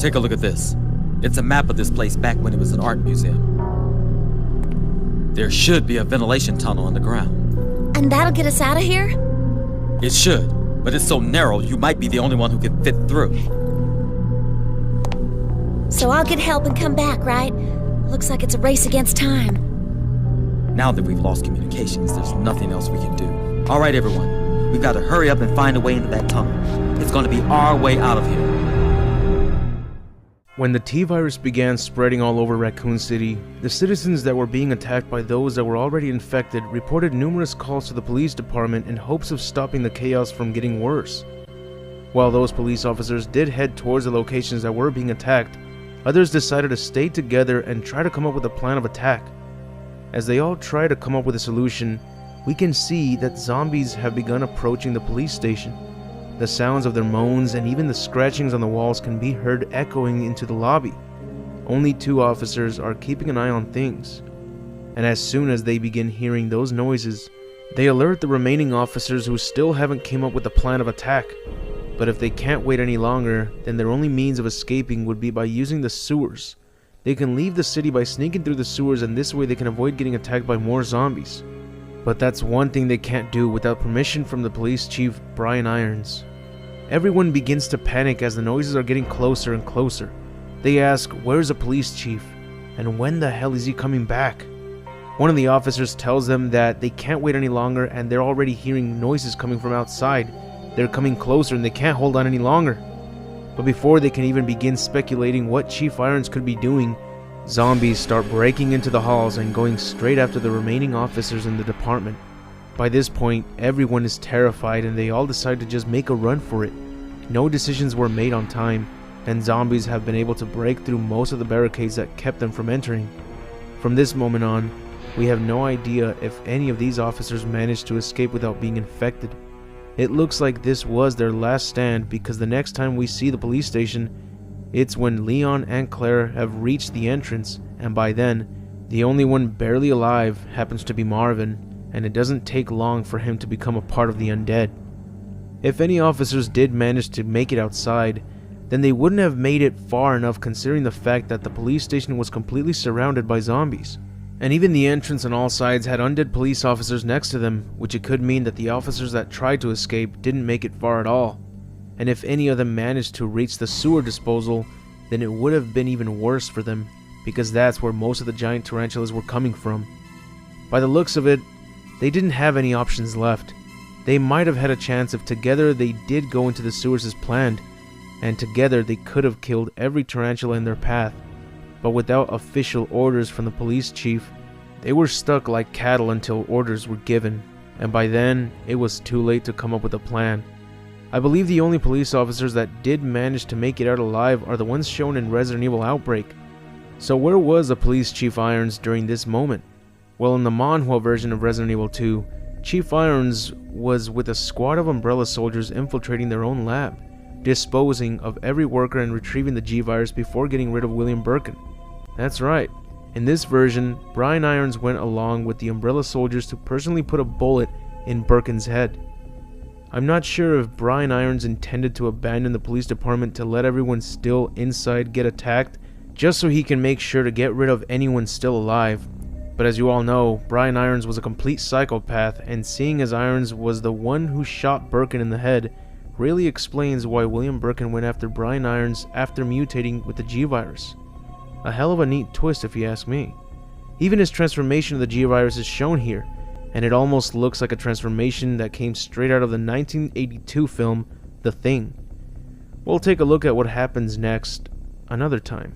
Take a look at this. It's a map of this place back when it was an art museum. There should be a ventilation tunnel underground. And that'll get us out of here? It should, but it's so narrow you might be the only one who can fit through. So I'll get help and come back, right? Looks like it's a race against time. Now that we've lost communications, there's nothing else we can do. All right, everyone. We've got to hurry up and find a way into that tunnel. It's going to be our way out of here. When the T-virus began spreading all over Raccoon City, the citizens that were being attacked by those that were already infected reported numerous calls to the police department in hopes of stopping the chaos from getting worse. While those police officers did head towards the locations that were being attacked, others decided to stay together and try to come up with a plan of attack. As they all try to come up with a solution, we can see that zombies have begun approaching the police station. The sounds of their moans and even the scratchings on the walls can be heard echoing into the lobby. Only 2 officers are keeping an eye on things, and as soon as they begin hearing those noises, they alert the remaining officers who still haven't came up with a plan of attack. But if they can't wait any longer, then their only means of escaping would be by using the sewers. They can leave the city by sneaking through the sewers, and this way they can avoid getting attacked by more zombies. But that's one thing they can't do without permission from the police chief, Brian Irons. Everyone begins to panic as the noises are getting closer and closer. They ask, where's the police chief? And when the hell is he coming back? One of the officers tells them that they can't wait any longer and they're already hearing noises coming from outside. They're coming closer and they can't hold on any longer. But before they can even begin speculating what Chief Irons could be doing, zombies start breaking into the halls and going straight after the remaining officers in the department. By this point, everyone is terrified and they all decide to just make a run for it. No decisions were made on time, and zombies have been able to break through most of the barricades that kept them from entering. From this moment on, we have no idea if any of these officers managed to escape without being infected. It looks like this was their last stand, because the next time we see the police station, it's when Leon and Claire have reached the entrance, and by then, the only one barely alive happens to be Marvin, and it doesn't take long for him to become a part of the undead. If any officers did manage to make it outside, then they wouldn't have made it far enough considering the fact that the police station was completely surrounded by zombies. And even the entrance on all sides had undead police officers next to them, which it could mean that the officers that tried to escape didn't make it far at all. And if any of them managed to reach the sewer disposal, then it would have been even worse for them, because that's where most of the giant tarantulas were coming from. By the looks of it, they didn't have any options left. They might have had a chance if together they did go into the sewers as planned, and together they could have killed every tarantula in their path. But without official orders from the police chief, they were stuck like cattle until orders were given, and by then, it was too late to come up with a plan. I believe the only police officers that did manage to make it out alive are the ones shown in Resident Evil Outbreak. So where was the police chief Irons during this moment? Well, in the manhwa version of Resident Evil 2, Chief Irons was with a squad of Umbrella soldiers infiltrating their own lab, disposing of every worker and retrieving the G-Virus before getting rid of William Birkin. That's right, in this version, Brian Irons went along with the Umbrella soldiers to personally put a bullet in Birkin's head. I'm not sure if Brian Irons intended to abandon the police department to let everyone still inside get attacked, just so he can make sure to get rid of anyone still alive. But as you all know, Brian Irons was a complete psychopath, and seeing as Irons was the one who shot Birkin in the head really explains why William Birkin went after Brian Irons after mutating with the G-Virus. A hell of a neat twist if you ask me. Even his transformation of the G-Virus is shown here, and it almost looks like a transformation that came straight out of the 1982 film, The Thing. We'll take a look at what happens next another time.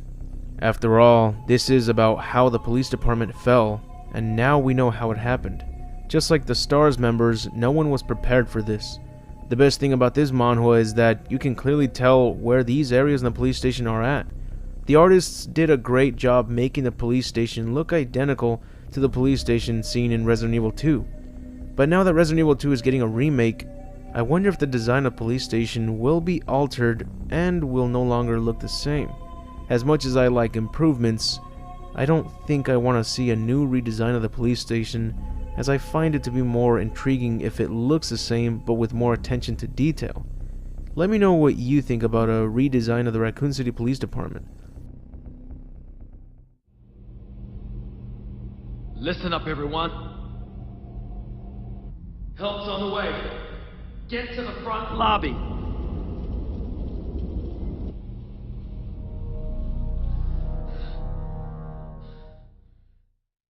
After all, this is about how the police department fell, and now we know how it happened. Just like the STARS members, no one was prepared for this. The best thing about this manhwa is that you can clearly tell where these areas in the police station are at. The artists did a great job making the police station look identical to the police station seen in Resident Evil 2. But now that Resident Evil 2 is getting a remake, I wonder if the design of the police station will be altered and will no longer look the same. As much as I like improvements, I don't think I want to see a new redesign of the police station, as I find it to be more intriguing if it looks the same but with more attention to detail. Let me know what you think about a redesign of the Raccoon City Police Department. Listen up, everyone. Help's on the way. Get to the front lobby.